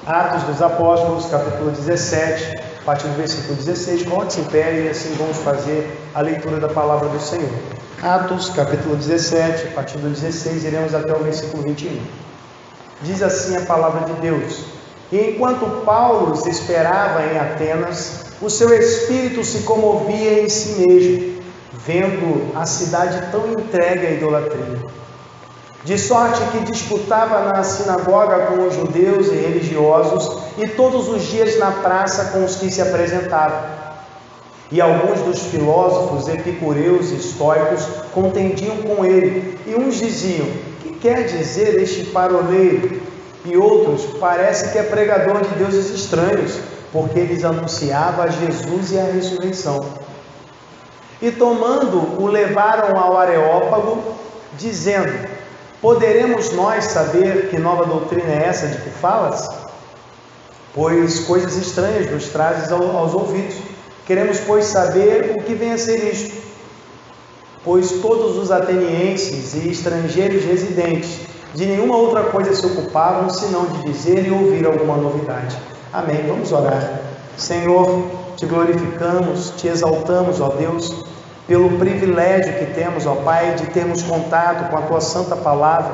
Atos dos Apóstolos, capítulo 17, a partir do versículo 16. Coloque-se em pé e assim vamos fazer a leitura da palavra do Senhor. Atos, capítulo 17, a partir do 16, iremos até o versículo 21. Diz assim a palavra de Deus: E enquanto Paulo se esperava em Atenas, o seu espírito se comovia em si mesmo, vendo a cidade tão entregue à idolatria. De sorte que disputava na sinagoga com os judeus e religiosos, e todos os dias na praça com os que se apresentavam. E alguns dos filósofos epicureus e estoicos contendiam com ele, e uns diziam: que quer dizer este paroleiro? E outros: parece que é pregador de deuses estranhos, porque eles anunciava a Jesus e a ressurreição. E tomando, o levaram ao Areópago, dizendo: poderemos nós saber que nova doutrina é essa de que falas? Pois coisas estranhas nos trazes aos ouvidos. Queremos, pois, saber o que vem a ser isto. Pois todos os atenienses e estrangeiros residentes de nenhuma outra coisa se ocupavam, senão de dizer e ouvir alguma novidade. Amém. Vamos orar. Senhor, te glorificamos, te exaltamos, ó Deus, pelo privilégio que temos, ó Pai, de termos contato com a Tua Santa Palavra,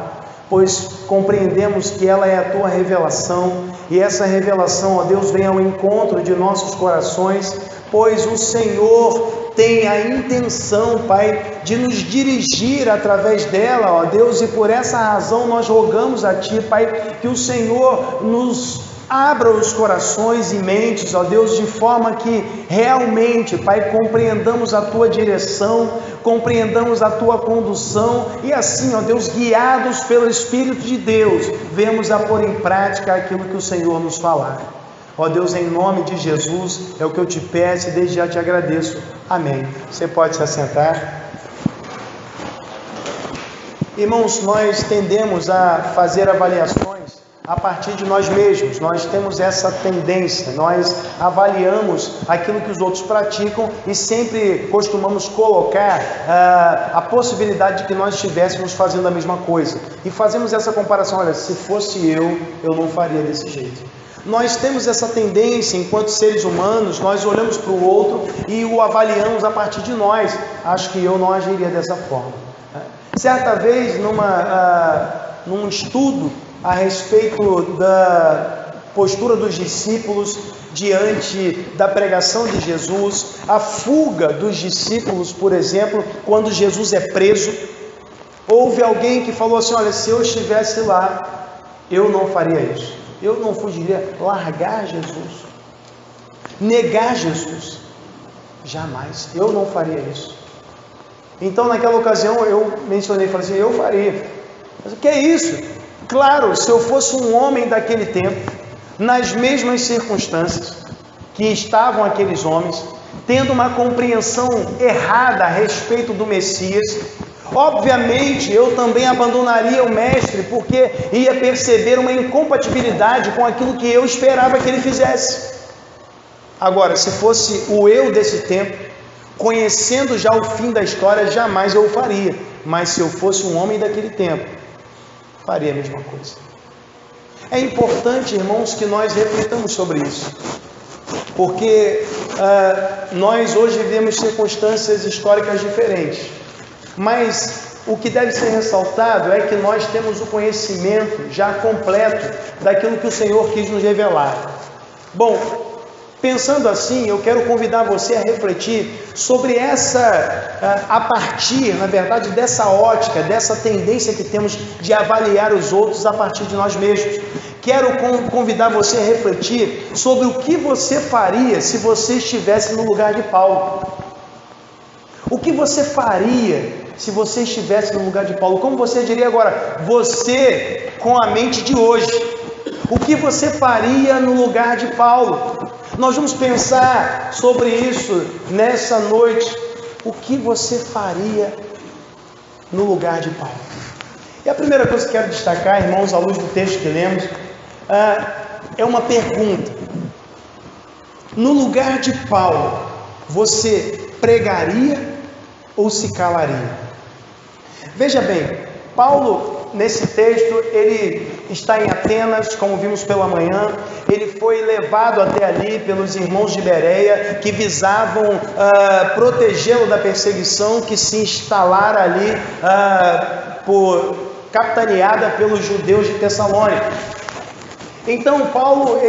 pois compreendemos que ela é a Tua revelação, e essa revelação, ó Deus, vem ao encontro de nossos corações, pois o Senhor tem a intenção, Pai, de nos dirigir através dela, ó Deus, e por essa razão nós rogamos a Ti, Pai, que o Senhor nos abra os corações e mentes, ó Deus, de forma que realmente, Pai, compreendamos a Tua direção, compreendamos a Tua condução e assim, ó Deus, guiados pelo Espírito de Deus, venhamos a pôr em prática aquilo que o Senhor nos falar. Ó Deus, em nome de Jesus, é o que eu te peço e desde já te agradeço. Amém. Você pode se assentar. Irmãos, nós tendemos a fazer avaliações a partir de nós mesmos. Nós temos essa tendência, nós avaliamos aquilo que os outros praticam e sempre costumamos colocar a possibilidade de que nós estivéssemos fazendo a mesma coisa. E fazemos essa comparação: olha, se fosse eu não faria desse jeito. Nós temos essa tendência, enquanto seres humanos, nós olhamos para o outro e o avaliamos a partir de nós. Acho que eu não agiria dessa forma. Certa vez, num estudo a respeito da postura dos discípulos diante da pregação de Jesus, a fuga dos discípulos, por exemplo, quando Jesus é preso, houve alguém que falou assim: olha, se eu estivesse lá, eu não faria isso, eu não fugiria. Largar Jesus, negar Jesus, jamais, eu não faria isso. Então naquela ocasião eu mencionei, falei assim: eu faria. Mas o que é isso? Claro, se eu fosse um homem daquele tempo, nas mesmas circunstâncias que estavam aqueles homens, tendo uma compreensão errada a respeito do Messias, obviamente eu também abandonaria o Mestre, porque ia perceber uma incompatibilidade com aquilo que eu esperava que ele fizesse. Agora, se fosse o eu desse tempo, conhecendo já o fim da história, jamais eu o faria. Mas se eu fosse um homem daquele tempo, faria a mesma coisa. É importante, irmãos, que nós refletamos sobre isso, porque nós hoje vivemos circunstâncias históricas diferentes, mas o que deve ser ressaltado é que nós temos o conhecimento já completo daquilo que o Senhor quis nos revelar. Bom, pensando assim, eu quero convidar você a refletir sobre a partir, na verdade, dessa ótica, dessa tendência que temos de avaliar os outros a partir de nós mesmos. Quero convidar você a refletir sobre o que você faria se você estivesse no lugar de Paulo. O que você faria se você estivesse no lugar de Paulo? Como você diria agora, você com a mente de hoje, o que você faria no lugar de Paulo? Nós vamos pensar sobre isso nessa noite. O que você faria no lugar de Paulo? E a primeira coisa que quero destacar, irmãos, à luz do texto que lemos, é uma pergunta. No lugar de Paulo, você pregaria ou se calaria? Veja bem, Paulo, nesse texto, ele está em Atenas, como vimos pela manhã. Ele foi levado até ali pelos irmãos de Bereia, que visavam protegê-lo da perseguição que se instalara ali, capitaneada pelos judeus de Tessalônica. Então Paulo,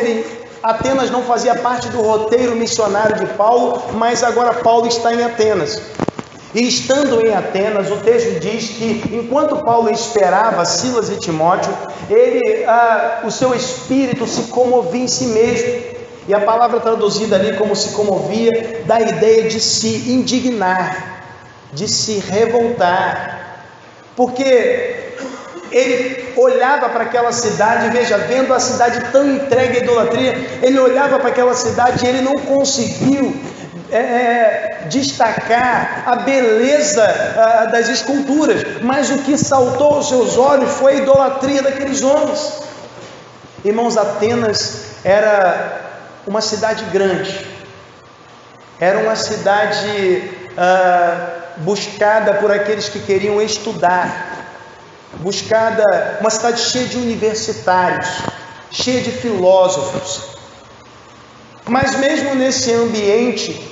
Atenas não fazia parte do roteiro missionário de Paulo, mas agora Paulo está em Atenas. E estando em Atenas, o texto diz que enquanto Paulo esperava Silas e Timóteo, o seu espírito se comovia em si mesmo. E a palavra traduzida ali como se comovia, dá a ideia de se indignar, de se revoltar. Porque ele olhava para aquela cidade, veja, vendo a cidade tão entregue à idolatria, ele olhava para aquela cidade e ele não conseguiu destacar a beleza das esculturas, mas o que saltou aos seus olhos foi a idolatria daqueles homens. Irmãos, Atenas era uma cidade grande, era uma cidade buscada por aqueles que queriam estudar, uma cidade cheia de universitários, cheia de filósofos. Mas mesmo nesse ambiente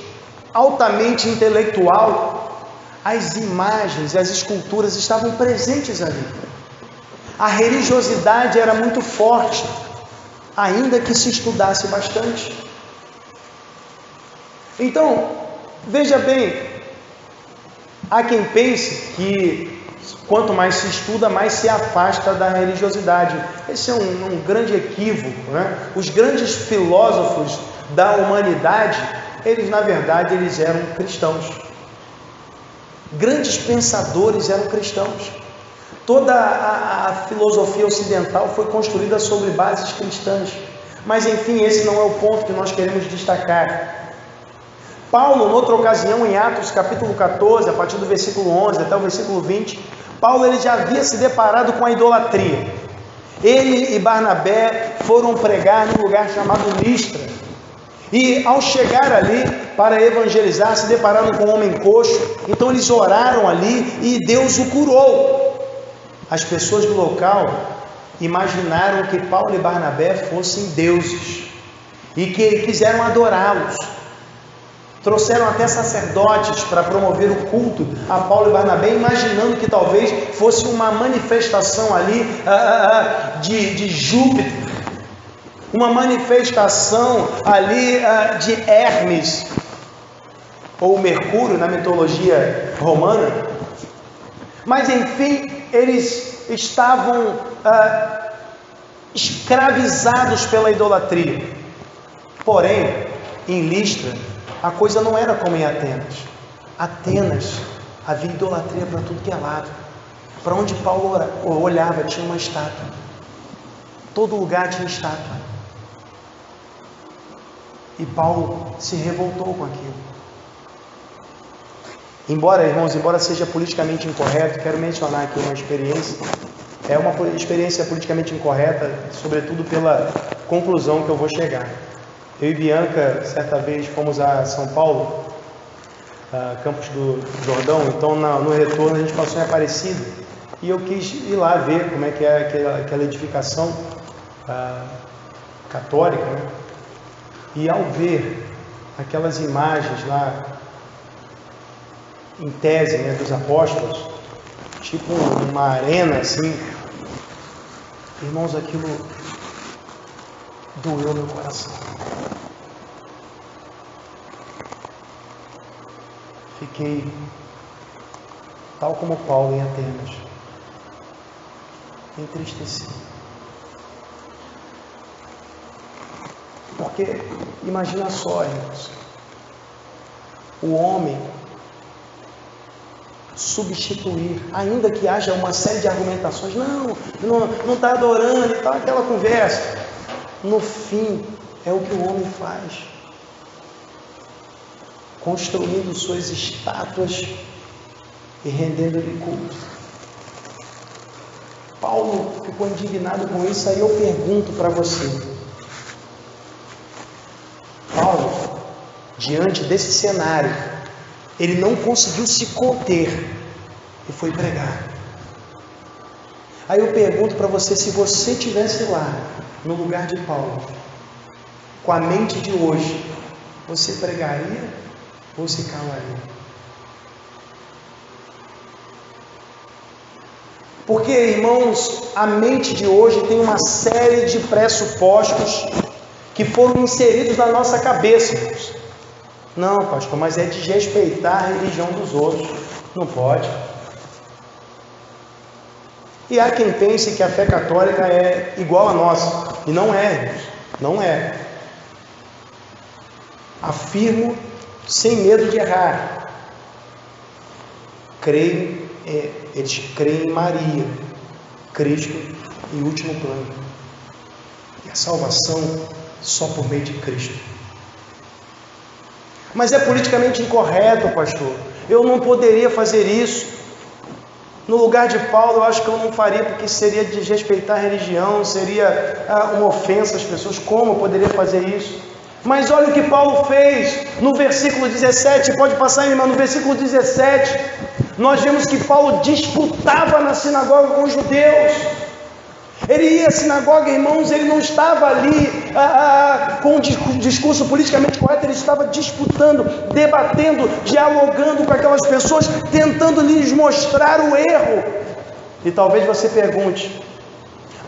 altamente intelectual, as imagens e as esculturas estavam presentes ali. A religiosidade era muito forte, ainda que se estudasse bastante. Então, veja bem, há quem pense que quanto mais se estuda, mais se afasta da religiosidade. Esse é um grande equívoco, né? Os grandes filósofos da humanidade, na verdade, eles eram cristãos. Grandes pensadores eram cristãos. Toda a filosofia ocidental foi construída sobre bases cristãs. Mas, enfim, esse não é o ponto que nós queremos destacar. Paulo, noutra ocasião, em Atos capítulo 14, a partir do versículo 11 até o versículo 20, Paulo já havia se deparado com a idolatria. Ele e Barnabé foram pregar num lugar chamado Listra. E ao chegar ali para evangelizar, se depararam com um homem coxo. Então eles oraram ali e Deus o curou. As pessoas do local imaginaram que Paulo e Barnabé fossem deuses e que quiseram adorá-los. Trouxeram até sacerdotes para promover o culto a Paulo e Barnabé, imaginando que talvez fosse uma manifestação ali de Júpiter, uma manifestação ali de Hermes, ou Mercúrio na mitologia romana. Mas enfim, eles estavam escravizados pela idolatria. Porém, em Listra, a coisa não era como em Atenas. Atenas havia idolatria para tudo que é lado. Para onde Paulo olhava tinha uma estátua. Todo lugar tinha estátua. E Paulo se revoltou com aquilo. Embora seja politicamente incorreto, quero mencionar aqui uma experiência. É uma experiência politicamente incorreta, sobretudo pela conclusão que eu vou chegar. Eu e Bianca, certa vez, fomos a São Paulo, Campos do Jordão. Então, no retorno, a gente passou em Aparecida. E eu quis ir lá ver como é que é aquela edificação católica, né? E ao ver aquelas imagens lá, em tese, né, dos apóstolos, tipo uma arena assim, irmãos, aquilo doeu meu coração. Fiquei tal como Paulo em Atenas, entristecido. Porque imagina só, irmãos, o homem substituir, ainda que haja uma série de argumentações, não está adorando e tal, aquela conversa. No fim, é o que o homem faz, construindo suas estátuas e rendendo-lhe culto. Paulo ficou indignado com isso. Aí eu pergunto para você, Paulo, diante desse cenário, ele não conseguiu se conter e foi pregar. Aí eu pergunto para você, se você estivesse lá, no lugar de Paulo, com a mente de hoje, você pregaria ou se calaria? Porque, irmãos, a mente de hoje tem uma série de pressupostos que foram inseridos na nossa cabeça, irmãos. Não, pastor, mas é desrespeitar a religião dos outros. Não pode. E há quem pense que a fé católica é igual a nossa. E não é, irmãos. Não é. Afirmo sem medo de errar. Eles creem em Maria, Cristo em último plano. E a salvação só por meio de Cristo. Mas é politicamente incorreto, pastor. Eu não poderia fazer isso. No lugar de Paulo, eu acho que eu não faria, porque seria desrespeitar a religião, seria uma ofensa às pessoas. Como eu poderia fazer isso? Mas olha o que Paulo fez no versículo 17. Pode passar, irmão, no versículo 17. Nós vemos que Paulo disputava na sinagoga com os judeus. Ele ia à sinagoga, irmãos, ele não estava ali com um discurso politicamente correto, ele estava disputando, debatendo, dialogando com aquelas pessoas, tentando lhes mostrar o erro. E talvez você pergunte,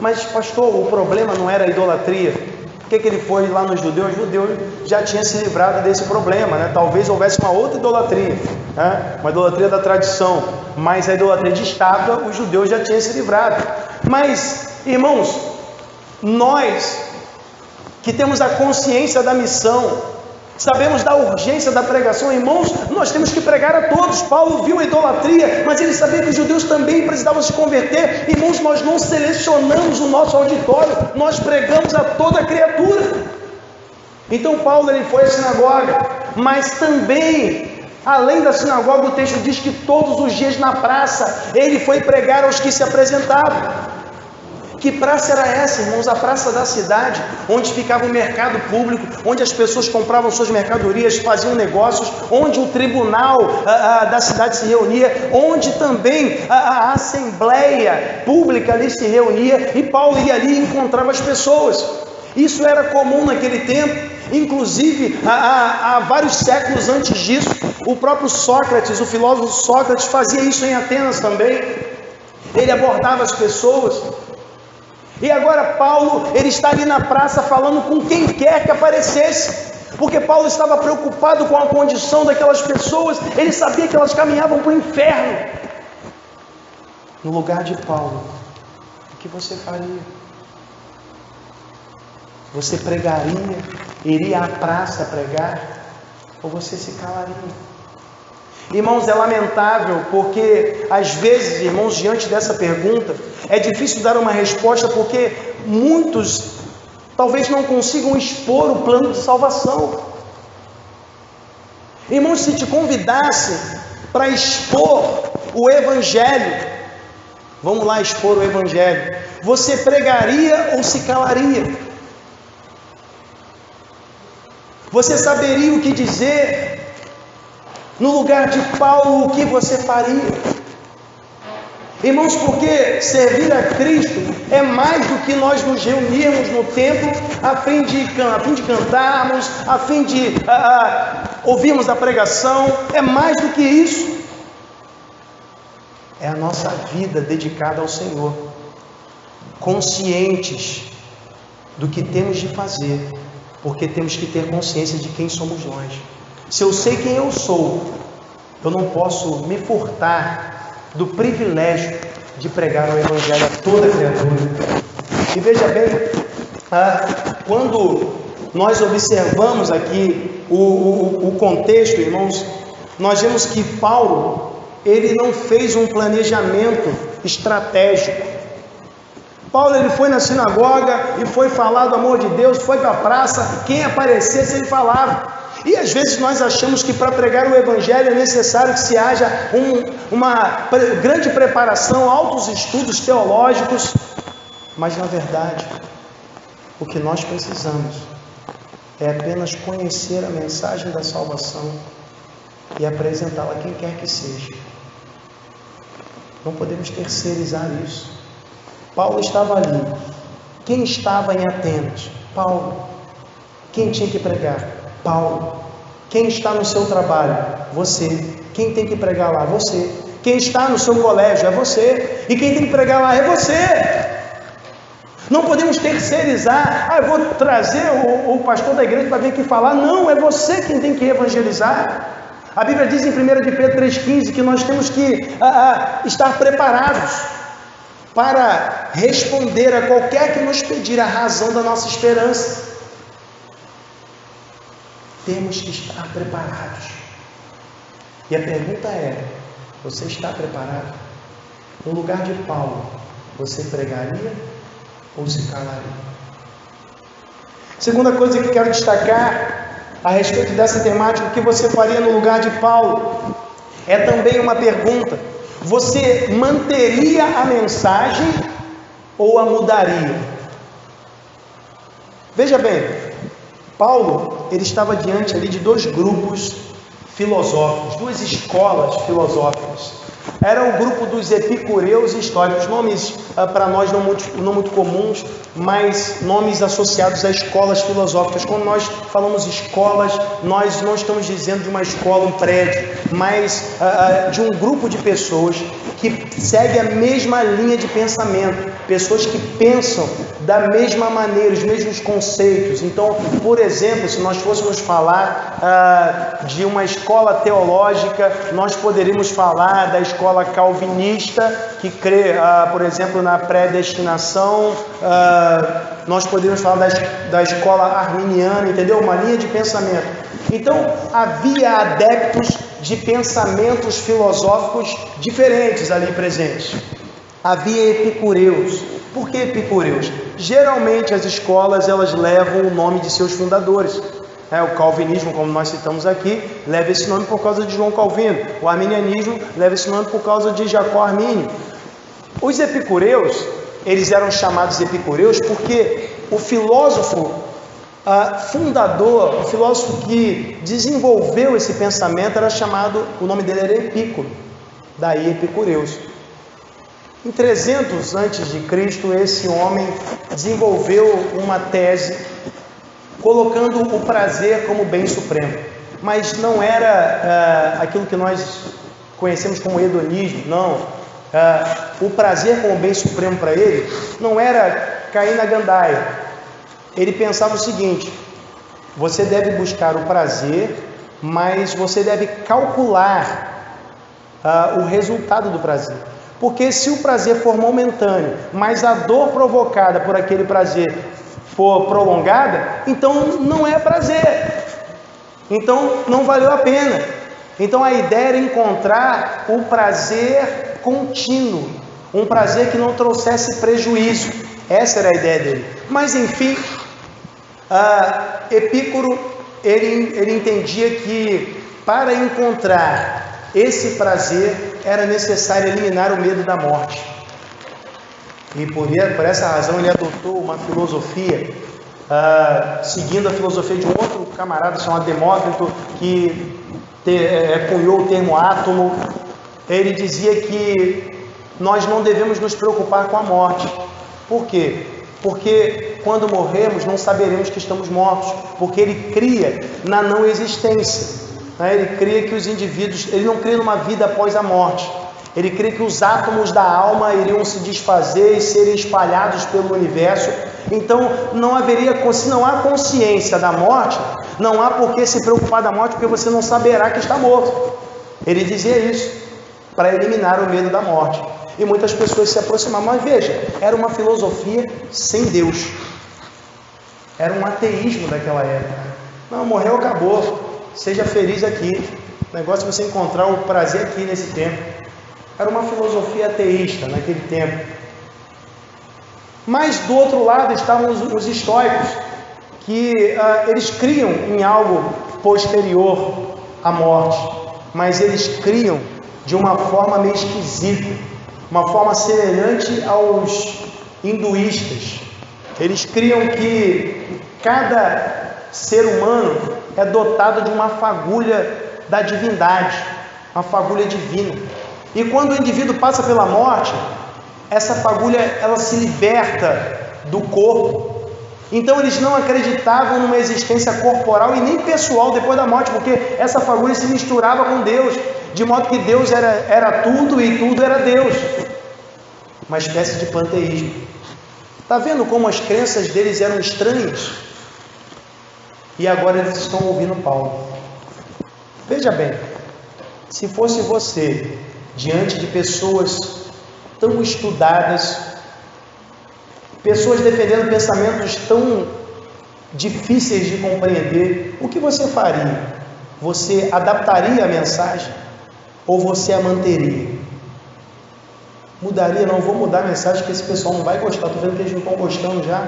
mas pastor, o problema não era a idolatria? Por que ele foi lá nos judeus? Os judeus já tinham se livrado desse problema, né? Talvez houvesse uma outra idolatria, né? Uma idolatria da tradição, mas a idolatria de estátua, os judeus já tinham se livrado. Mas, irmãos, nós que temos a consciência da missão, sabemos da urgência da pregação, irmãos, nós temos que pregar a todos. Paulo viu a idolatria, mas ele sabia que os judeus também precisavam se converter. Irmãos, nós não selecionamos o nosso auditório, nós pregamos a toda criatura. Então Paulo, ele foi à sinagoga, mas também, além da sinagoga, o texto diz que todos os dias na praça, ele foi pregar aos que se apresentavam. Que praça era essa, irmãos? A praça da cidade, onde ficava o mercado público, onde as pessoas compravam suas mercadorias, faziam negócios, onde o tribunal da cidade se reunia, onde também a assembleia pública ali se reunia, e Paulo ia ali e encontrava as pessoas. Isso era comum naquele tempo. Inclusive, há vários séculos antes disso, o próprio Sócrates, o filósofo Sócrates, fazia isso em Atenas também. Ele abordava as pessoas. E agora Paulo, ele está ali na praça falando com quem quer que aparecesse, porque Paulo estava preocupado com a condição daquelas pessoas. Ele sabia que elas caminhavam para o inferno. No lugar de Paulo, o que você faria? Você pregaria, iria à praça pregar, ou você se calaria? Irmãos, é lamentável, porque às vezes, irmãos, diante dessa pergunta, é difícil dar uma resposta, porque muitos talvez não consigam expor o plano de salvação. Irmãos, se te convidasse para expor o Evangelho, vamos lá expor o Evangelho, você pregaria ou se calaria? Você saberia o que dizer? No lugar de Paulo, o que você faria? Irmãos, porque servir a Cristo é mais do que nós nos reunirmos no templo a fim de cantarmos, a fim de ouvirmos a pregação. É mais do que isso. É a nossa vida dedicada ao Senhor, conscientes do que temos de fazer, porque temos que ter consciência de quem somos nós. Se eu sei quem eu sou, eu não posso me furtar do privilégio de pregar o Evangelho a toda criatura. E veja bem, quando nós observamos aqui o contexto, irmãos, nós vemos que Paulo, ele não fez um planejamento estratégico. Paulo, ele foi na sinagoga e foi falar do amor de Deus, foi para a praça, quem aparecesse ele falava. E às vezes nós achamos que para pregar o Evangelho é necessário que se haja uma grande preparação, altos estudos teológicos, mas na verdade o que nós precisamos é apenas conhecer a mensagem da salvação e apresentá-la a quem quer que seja. Não podemos terceirizar isso. Paulo estava ali. Quem estava em Atenas? Paulo. Quem tinha que pregar? Paulo. Quem está no seu trabalho? Você. Quem tem que pregar lá? Você. Quem está no seu colégio? É você. E quem tem que pregar lá? É você. Não podemos terceirizar. Eu vou trazer o pastor da igreja para vir aqui falar. Não, é você quem tem que evangelizar. A Bíblia diz em 1 de Pedro 3,15 que nós temos que estar preparados para responder a qualquer que nos pedir a razão da nossa esperança. Temos que estar preparados. E a pergunta é: você está preparado? No lugar de Paulo, você pregaria ou se calaria? Segunda coisa que quero destacar a respeito dessa temática, o que você faria no lugar de Paulo, é também uma pergunta. Você manteria a mensagem ou a mudaria? Veja bem, Paulo, ele estava diante ali de dois grupos filosóficos, duas escolas filosóficas. Era o grupo dos epicureus e estoicos, nomes para nós não muito comuns, mas nomes associados a escolas filosóficas. Quando nós falamos escolas, nós não estamos dizendo de uma escola, um prédio, mas de um grupo de pessoas que segue a mesma linha de pensamento, pessoas que pensam da mesma maneira, os mesmos conceitos. Então, por exemplo, se nós fôssemos falar de uma escola teológica, nós poderíamos falar da escola calvinista, que crê, por exemplo, na predestinação. Nós poderíamos falar da escola arminiana, entendeu? Uma linha de pensamento. Então, havia adeptos de pensamentos filosóficos diferentes ali presentes. Havia epicureus. Por que epicureus? Geralmente as escolas, elas levam o nome de seus fundadores. O calvinismo, como nós citamos aqui, leva esse nome por causa de João Calvino. O arminianismo leva esse nome por causa de Jacó Armínio. Os epicureus, eles eram chamados epicureus porque o filósofo fundador, o filósofo que desenvolveu esse pensamento era chamado, o nome dele era Epícuro, daí epicureus. Em 300 a.C., esse homem desenvolveu uma tese colocando o prazer como bem supremo, mas não era aquilo que nós conhecemos como hedonismo, não. O prazer como bem supremo para ele não era cair na gandaia. Ele pensava o seguinte: você deve buscar o prazer, mas você deve calcular o resultado do prazer. Porque se o prazer for momentâneo, mas a dor provocada por aquele prazer for prolongada, então não é prazer. Então não valeu a pena. Então a ideia era encontrar o prazer contínuo, um prazer que não trouxesse prejuízo. Essa era a ideia dele. Mas enfim, Epícuro, ele entendia que para encontrar esse prazer era necessário eliminar o medo da morte. E por essa razão ele adotou uma filosofia, seguindo a filosofia de um outro camarada chamado Demócrito, que cunhou o termo átomo. Ele dizia que nós não devemos nos preocupar com a morte. Por quê? Porque quando morrermos não saberemos que estamos mortos, porque ele cria na não existência. Ele cria que os indivíduos, ele não cria numa vida após a morte. Ele crê que os átomos da alma iriam se desfazer e serem espalhados pelo universo. Então se não há consciência da morte, não há por que se preocupar da morte, porque você não saberá que está morto. Ele dizia isso para eliminar o medo da morte. E muitas pessoas se aproximavam, mas veja, era uma filosofia sem Deus. Era um ateísmo daquela época. Não, morreu, acabou. Seja feliz aqui. O negócio é você encontrar o prazer aqui nesse tempo. Era uma filosofia ateísta naquele tempo. Mas do outro lado estavam os estoicos, que eles criam em algo posterior à morte, mas eles criam de uma forma meio esquisita, uma forma semelhante aos hinduístas. Eles criam que cada ser humano é dotado de uma fagulha da divindade, uma fagulha divina. E quando o indivíduo passa pela morte, essa fagulha ela se liberta do corpo. Então eles não acreditavam numa existência corporal e nem pessoal depois da morte, porque essa fagulha se misturava com Deus, de modo que Deus era tudo e tudo era Deus. Uma espécie de panteísmo. Está vendo como as crenças deles eram estranhas? E agora eles estão ouvindo Paulo. Veja bem, se fosse você diante de pessoas tão estudadas, pessoas defendendo pensamentos tão difíceis de compreender, o que você faria? Você adaptaria a mensagem ou você a manteria? Mudaria? Não, vou mudar a mensagem que esse pessoal não vai gostar. Estou vendo que eles não estão gostando já.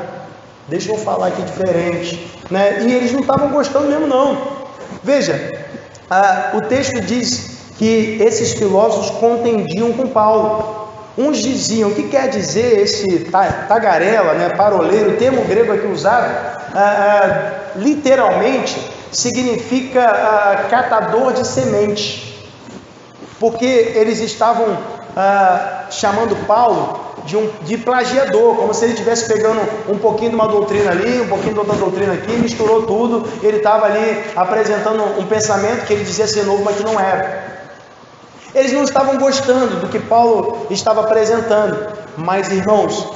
Deixa eu falar aqui diferente, né? E eles não estavam gostando mesmo não. Veja, o texto diz que esses filósofos contendiam com Paulo. Uns diziam, o que quer dizer esse tagarela, né, paroleiro, o termo grego aqui usado, literalmente significa catador de semente, porque eles estavam chamando Paulo de plagiador, como se ele estivesse pegando um pouquinho de uma doutrina ali, um pouquinho de outra doutrina aqui, misturou tudo, ele estava ali apresentando um pensamento que ele dizia ser novo, mas que não era. Eles não estavam gostando do que Paulo estava apresentando, mas irmãos,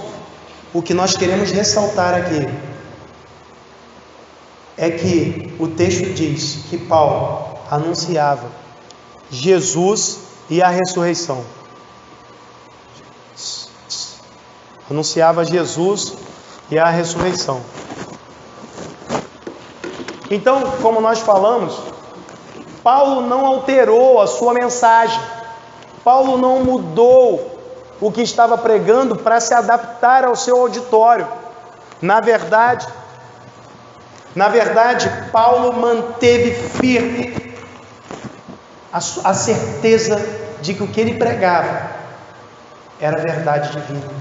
o que nós queremos ressaltar aqui é que o texto diz que Paulo anunciava Jesus e a ressurreição. Anunciava Jesus e a ressurreição. Então, como nós falamos, Paulo não alterou a sua mensagem. Paulo não mudou o que estava pregando para se adaptar ao seu auditório. Na verdade, Paulo manteve firme a certeza de que o que ele pregava era verdade divina.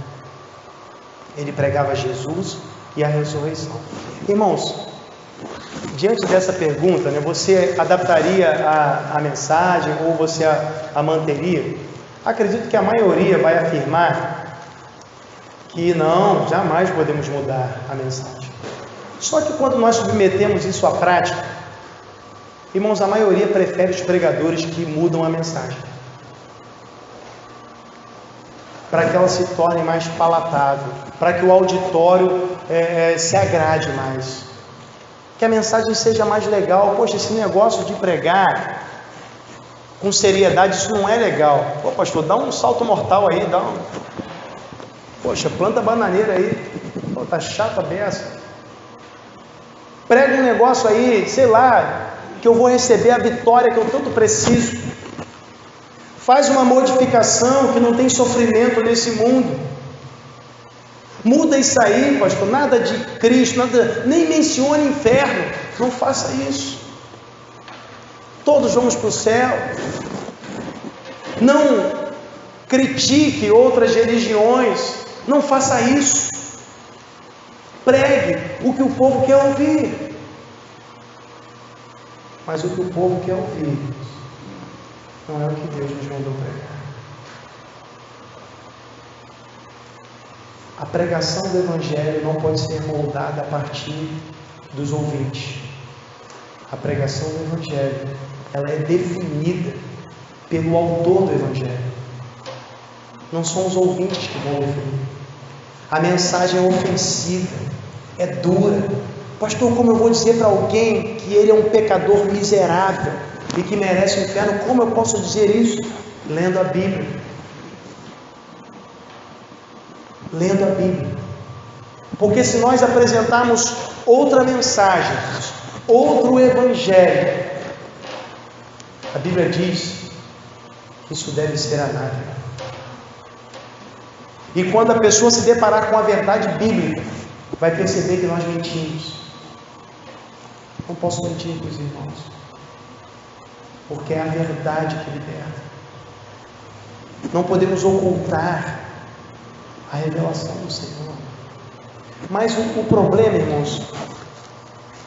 Ele pregava Jesus e a ressurreição. Irmãos, diante dessa pergunta, né, você adaptaria a mensagem ou você a manteria? Acredito que a maioria vai afirmar que não, jamais podemos mudar a mensagem. Só que quando nós submetemos isso à prática, irmãos, a maioria prefere os pregadores que mudam a mensagem, para que ela se torne mais palatável, para que o auditório se agrade mais, que a mensagem seja mais legal. Poxa, esse negócio de pregar com seriedade, isso não é legal. Pô, pastor, dá um salto mortal aí, poxa, planta bananeira aí. Pô, tá chata a beça. Prega um negócio aí, sei lá, que eu vou receber a vitória que eu tanto preciso. Faz uma modificação que não tem sofrimento nesse mundo. Muda isso aí, pastor, nada de Cristo, nada, nem mencione inferno, não faça isso. Todos vamos para o céu. Não critique outras religiões, não faça isso. Pregue o que o povo quer ouvir. Mas o que o povo quer ouvir não é o que Deus nos mandou pregar. A pregação do Evangelho não pode ser moldada a partir dos ouvintes. A pregação do Evangelho, ela é definida pelo autor do Evangelho. Não são os ouvintes que vão definir. A mensagem é ofensiva, é dura. Pastor, como eu vou dizer para alguém que ele é um pecador miserável e que merece o inferno? Como eu posso dizer isso? Lendo a Bíblia. Lendo a Bíblia. Porque se nós apresentarmos outra mensagem, outro evangelho, a Bíblia diz que isso deve ser anátema. E quando a pessoa se deparar com a verdade bíblica, vai perceber que nós mentimos. Não posso mentir para os irmãos, porque é a verdade que liberta. Não podemos ocultar a revelação do Senhor. Mas o problema, irmãos,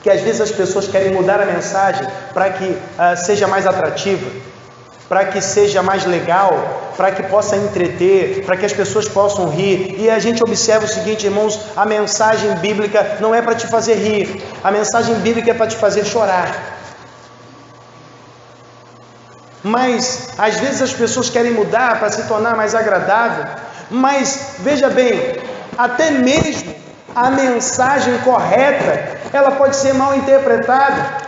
que às vezes as pessoas querem mudar a mensagem para que seja mais atrativa. para que seja mais legal, para que possa entreter, para que as pessoas possam rir. E a gente observa o seguinte, irmãos, a mensagem bíblica não é para te fazer rir, a mensagem bíblica é para te fazer chorar. Mas às vezes as pessoas querem mudar para se tornar mais agradável, mas veja bem, até mesmo a mensagem correta, ela pode ser mal interpretada.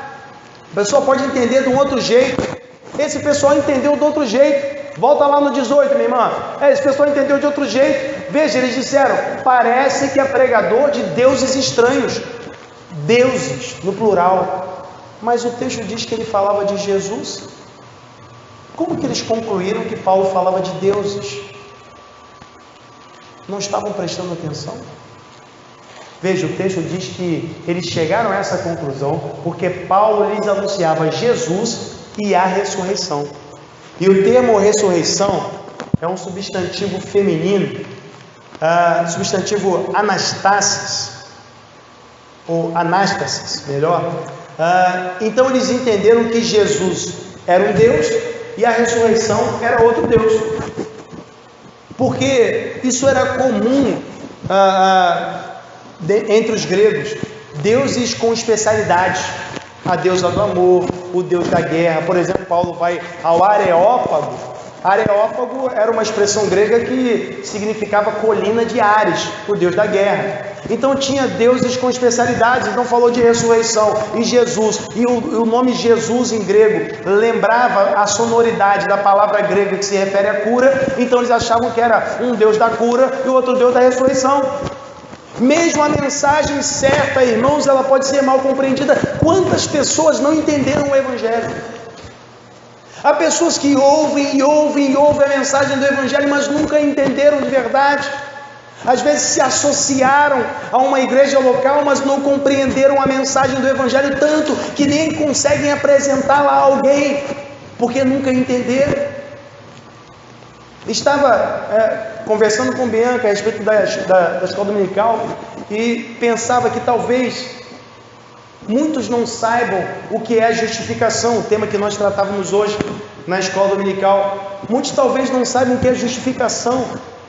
A pessoa pode entender de um outro jeito. Esse pessoal entendeu de outro jeito. Volta lá no 18, minha irmã. Esse pessoal entendeu de outro jeito. Veja, eles disseram, parece que é pregador de deuses estranhos. Deuses, no plural. Mas o texto diz que ele falava de Jesus. Como que eles concluíram que Paulo falava de deuses? Não estavam prestando atenção? Veja, o texto diz que eles chegaram a essa conclusão porque Paulo lhes anunciava Jesus e a ressurreição. E o termo ressurreição é um substantivo feminino, substantivo anastasis, ou anástasis, melhor. Então eles entenderam que Jesus era um Deus e a ressurreição era outro Deus, porque isso era comum entre os gregos, deuses com especialidades, a deusa do amor, o deus da guerra. Por exemplo, Paulo vai ao Areópago. Areópago era uma expressão grega que significava colina de Ares, o deus da guerra. Então tinha deuses com especialidades. Então falou de ressurreição e Jesus, e o nome Jesus em grego lembrava a sonoridade da palavra grega que se refere à cura. Então eles achavam que era um deus da cura e o outro deus da ressurreição. Mesmo a mensagem certa, irmãos, ela pode ser mal compreendida. Quantas pessoas não entenderam o Evangelho? Há pessoas que ouvem a mensagem do Evangelho, mas nunca entenderam de verdade. Às vezes se associaram a uma igreja local, mas não compreenderam a mensagem do Evangelho tanto que nem conseguem apresentá-la a alguém, porque nunca entenderam. Estava conversando com Bianca a respeito da escola dominical e pensava que talvez muitos não saibam o que é justificação, o tema que nós tratávamos hoje na escola dominical. Muitos talvez não saibam o que é justificação,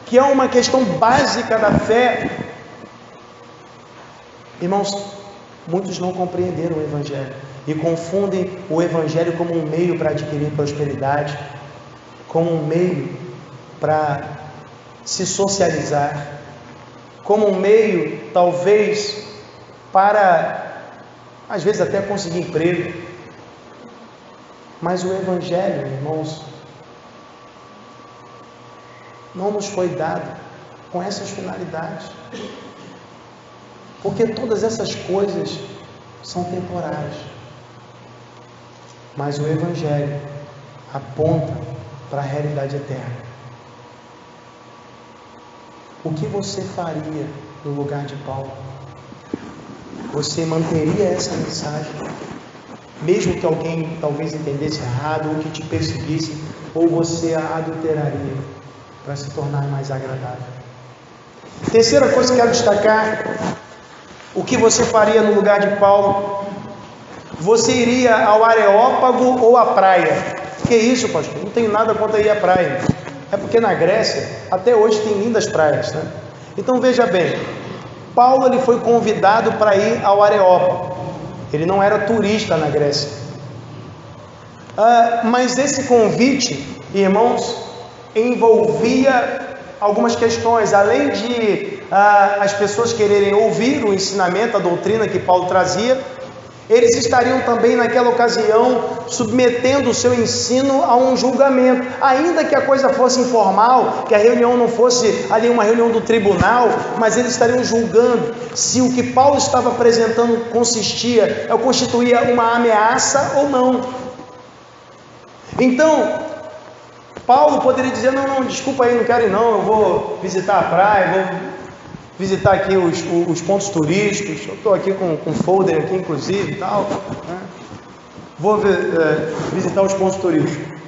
que é uma questão básica da fé. Irmãos, muitos não compreenderam o Evangelho e confundem o Evangelho como um meio para adquirir prosperidade, como um meio para se socializar, como um meio, talvez, para, às vezes, até conseguir emprego. Mas o Evangelho, irmãos, não nos foi dado com essas finalidades, porque todas essas coisas são temporárias, mas o Evangelho aponta para a realidade eterna. O que você faria no lugar de Paulo? Você manteria essa mensagem, mesmo que alguém talvez entendesse errado, ou que te perseguisse, ou você a adulteraria para se tornar mais agradável? Terceira coisa que quero destacar: o que você faria no lugar de Paulo? Você iria ao Areópago ou à praia? Que isso, pastor? Não tenho nada contra ir à praia. É porque na Grécia, até hoje, tem lindas praias, né? Então veja bem, Paulo ele foi convidado para ir ao Areópago. Ele não era turista na Grécia. Mas esse convite, irmãos, envolvia algumas questões. Além de as pessoas quererem ouvir o ensinamento, a doutrina que Paulo trazia, eles estariam também naquela ocasião submetendo o seu ensino a um julgamento. Ainda que a coisa fosse informal, que a reunião não fosse ali uma reunião do tribunal, mas eles estariam julgando se o que Paulo estava apresentando constituía uma ameaça ou não. Então, Paulo poderia dizer: não, desculpa aí, não quero ir não, eu vou visitar a praia, vou visitar aqui os pontos turísticos, eu estou aqui com folder aqui inclusive e tal, né? Vou visitar os pontos turísticos.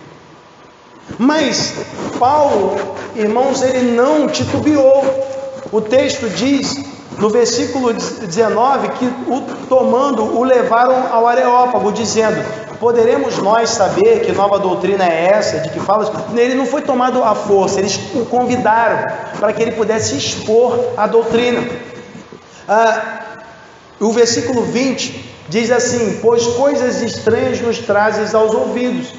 Mas Paulo, irmãos, ele não titubeou. O texto diz No versículo 19, que tomando o levaram ao Areópago, dizendo: poderemos nós saber que nova doutrina é essa, de que falas? Ele não foi tomado à força, eles o convidaram para que ele pudesse expor a doutrina. O versículo 20 diz assim: pois coisas estranhas nos trazes aos ouvidos,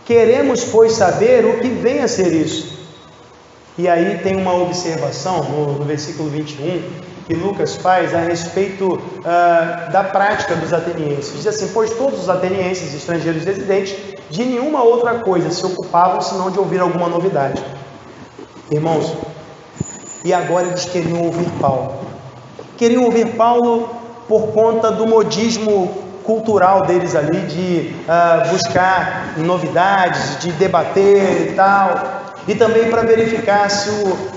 queremos, pois, saber o que vem a ser isso. E aí tem uma observação no versículo 21 que Lucas faz a respeito da prática dos atenienses. Diz assim: pois todos os atenienses, estrangeiros residentes, de nenhuma outra coisa se ocupavam senão de ouvir alguma novidade. Irmãos, e agora eles queriam ouvir Paulo. Queriam ouvir Paulo por conta do modismo cultural deles ali, de buscar novidades, de debater e tal. E também para verificar se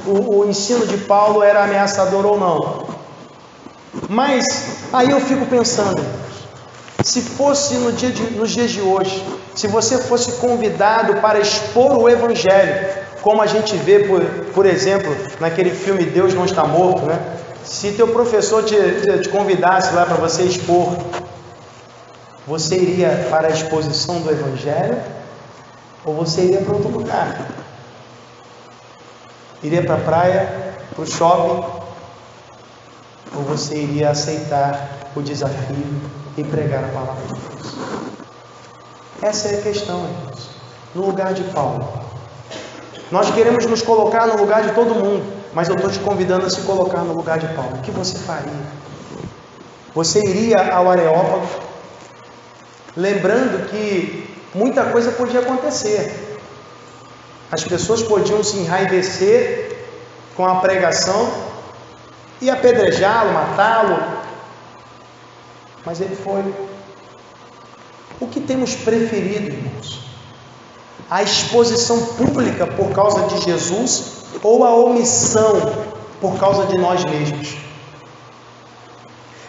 o ensino de Paulo era ameaçador ou não. Mas aí eu fico pensando, se fosse nos dias de hoje, se você fosse convidado para expor o Evangelho, como a gente vê, por exemplo, naquele filme Deus Não Está Morto, né? Se teu professor te convidasse lá para você expor, você iria para a exposição do Evangelho ou você iria para outro lugar? Iria para a praia, para o shopping, ou você iria aceitar o desafio e pregar a palavra de Deus? Essa é a questão, irmãos. No lugar de Paulo, nós queremos nos colocar no lugar de todo mundo, mas eu estou te convidando a se colocar no lugar de Paulo. O que você faria? Você iria ao Areópago, lembrando que muita coisa podia acontecer. As pessoas podiam se enraivecer com a pregação e apedrejá-lo, matá-lo. Mas ele foi. O que temos preferido, irmãos? A exposição pública por causa de Jesus ou a omissão por causa de nós mesmos?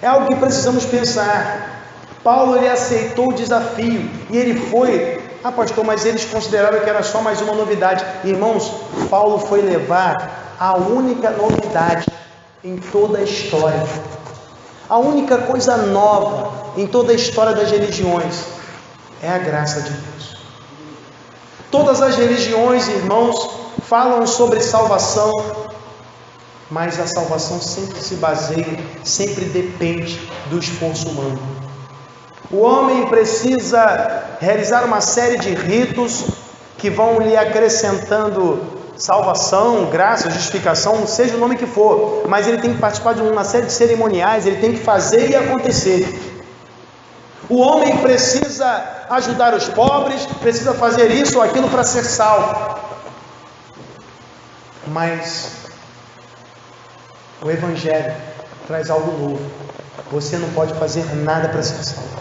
É algo que precisamos pensar. Paulo, ele aceitou o desafio e ele foi. Pastor, mas eles consideraram que era só mais uma novidade. Irmãos, Paulo foi levar a única novidade em toda a história. A única coisa nova em toda a história das religiões é a graça de Deus. Todas as religiões, irmãos, falam sobre salvação, mas a salvação sempre se baseia, sempre depende do esforço humano. O homem precisa realizar uma série de ritos que vão lhe acrescentando salvação, graça, justificação, seja o nome que for, mas ele tem que participar de uma série de cerimoniais, ele tem que fazer e acontecer. O homem precisa ajudar os pobres, precisa fazer isso ou aquilo para ser salvo. Mas o Evangelho traz algo novo. Você não pode fazer nada para ser salvo.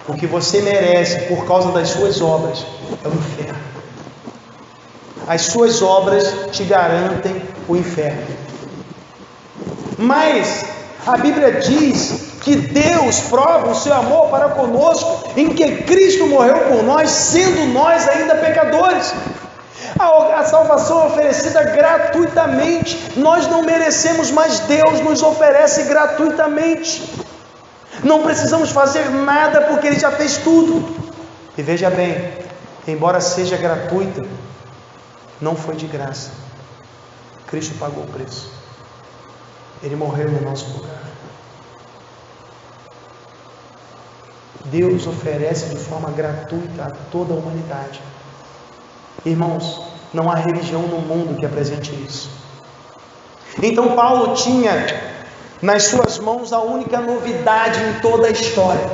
O que você merece por causa das suas obras é o inferno. As suas obras te garantem o inferno. Mas a Bíblia diz que Deus prova o seu amor para conosco em que Cristo morreu por nós, sendo nós ainda pecadores. A salvação é oferecida gratuitamente. Nós não merecemos, mas Deus nos oferece gratuitamente. Não precisamos fazer nada porque Ele já fez tudo. E veja bem, embora seja gratuita, não foi de graça. Cristo pagou o preço. Ele morreu no nosso lugar. Deus oferece de forma gratuita a toda a humanidade. Irmãos, não há religião no mundo que apresente isso. Então Paulo tinha nas suas mãos a única novidade em toda a história.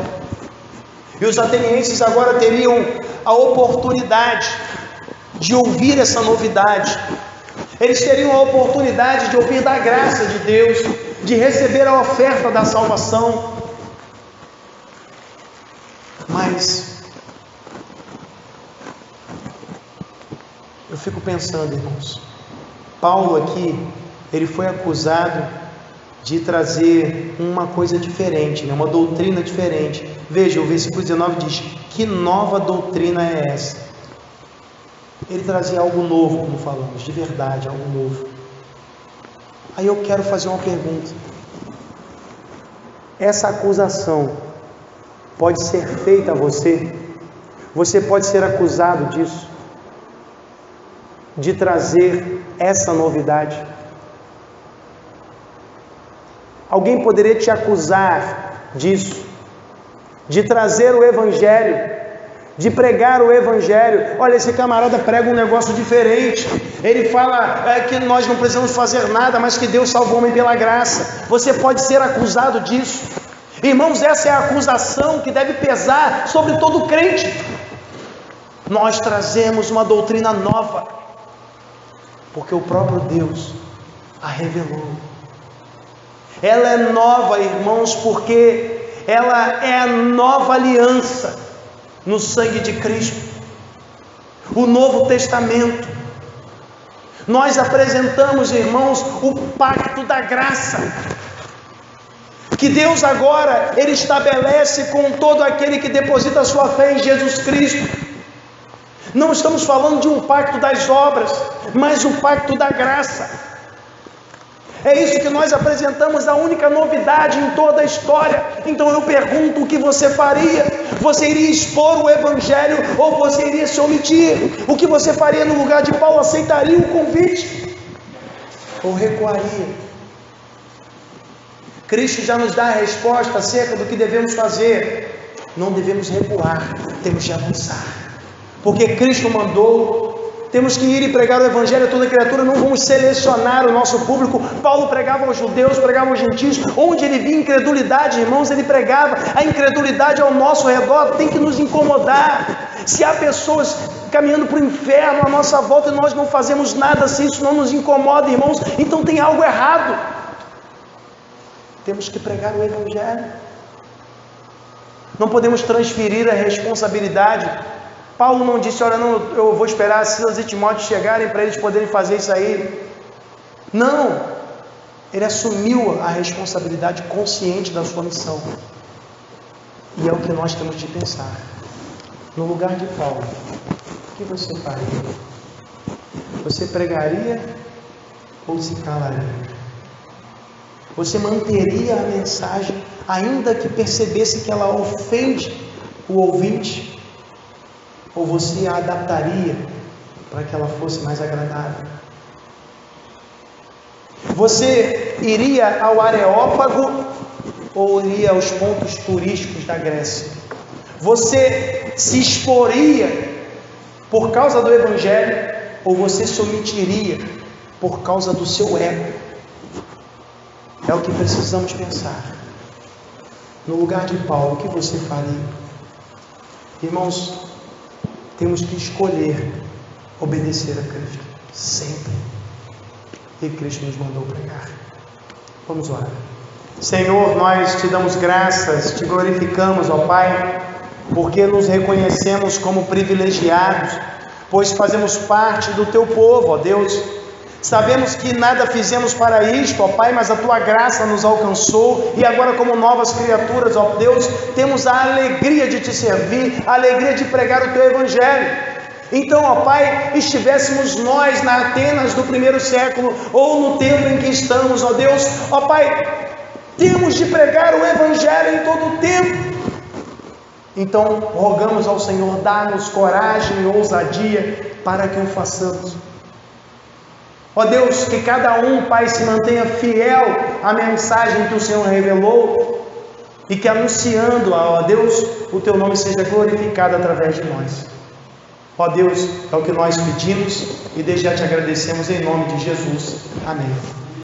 E os atenienses agora teriam a oportunidade de ouvir essa novidade. Eles teriam a oportunidade de ouvir da graça de Deus, de receber a oferta da salvação. Mas eu fico pensando, irmãos, Paulo aqui, ele foi acusado de trazer uma coisa diferente, uma doutrina diferente. Veja, o versículo 19 diz: que nova doutrina é essa? Ele trazia algo novo, como falamos, de verdade, algo novo. Aí eu quero fazer uma pergunta. Essa acusação pode ser feita a você? Você pode ser acusado disso? De trazer essa novidade? Alguém poderia te acusar disso? De trazer o Evangelho? De pregar o Evangelho? Olha, esse camarada prega um negócio diferente. Ele fala que nós não precisamos fazer nada, mas que Deus salvou o homem pela graça. Você pode ser acusado disso. Irmãos, essa é a acusação que deve pesar sobre todo crente. Nós trazemos uma doutrina nova, porque o próprio Deus a revelou. Ela é nova, irmãos, porque ela é a nova aliança no sangue de Cristo, o Novo Testamento. Nós apresentamos, irmãos, o pacto da graça, que Deus agora, Ele estabelece com todo aquele que deposita a sua fé em Jesus Cristo. Não estamos falando de um pacto das obras, mas um pacto da graça. É isso que nós apresentamos, a única novidade em toda a história. Então eu pergunto, o que você faria? Você iria expor o Evangelho ou você iria se omitir? O que você faria no lugar de Paulo? Aceitaria o convite ou recuaria? Cristo já nos dá a resposta acerca do que devemos fazer. Não devemos recuar, temos de avançar, porque Cristo mandou. Temos que ir e pregar o Evangelho a toda criatura. Não vamos selecionar o nosso público. Paulo pregava aos judeus, pregava aos gentios. Onde ele via incredulidade, irmãos, ele pregava. A incredulidade ao nosso redor tem que nos incomodar. Se há pessoas caminhando para o inferno à nossa volta e nós não fazemos nada, se isso não nos incomoda, irmãos, então tem algo errado. Temos que pregar o Evangelho. Não podemos transferir a responsabilidade. Paulo não disse, olha, não, eu vou esperar Silas e Timóteo chegarem para eles poderem fazer isso aí. Não, ele assumiu a responsabilidade consciente da sua missão. E é o que nós temos de pensar. No lugar de Paulo, o que você faria? Você pregaria ou se calaria? Você manteria a mensagem, ainda que percebesse que ela ofende o ouvinte? Ou você a adaptaria para que ela fosse mais agradável? Você iria ao Areópago ou iria aos pontos turísticos da Grécia? Você se exporia por causa do Evangelho ou você se omitiria por causa do seu ego? É o que precisamos pensar. No lugar de Paulo, o que você faria? Irmãos, temos que escolher obedecer a Cristo, sempre. E Cristo nos mandou pregar. Vamos orar. Senhor, nós te damos graças, te glorificamos, ó Pai, porque nos reconhecemos como privilegiados, pois fazemos parte do teu povo, ó Deus. Sabemos que nada fizemos para isto, ó Pai, mas a tua graça nos alcançou e agora, como novas criaturas, ó Deus, temos a alegria de te servir, a alegria de pregar o teu Evangelho. Então, ó Pai, estivéssemos nós na Atenas do primeiro século ou no tempo em que estamos, ó Deus, ó Pai, temos de pregar o Evangelho em todo o tempo. Então, rogamos ao Senhor, dá-nos coragem e ousadia para que o façamos. Ó Deus, que cada um, Pai, se mantenha fiel à mensagem que o Senhor revelou e que anunciando, ó Deus, o teu nome seja glorificado através de nós. Ó Deus, é o que nós pedimos e desde já te agradecemos em nome de Jesus. Amém.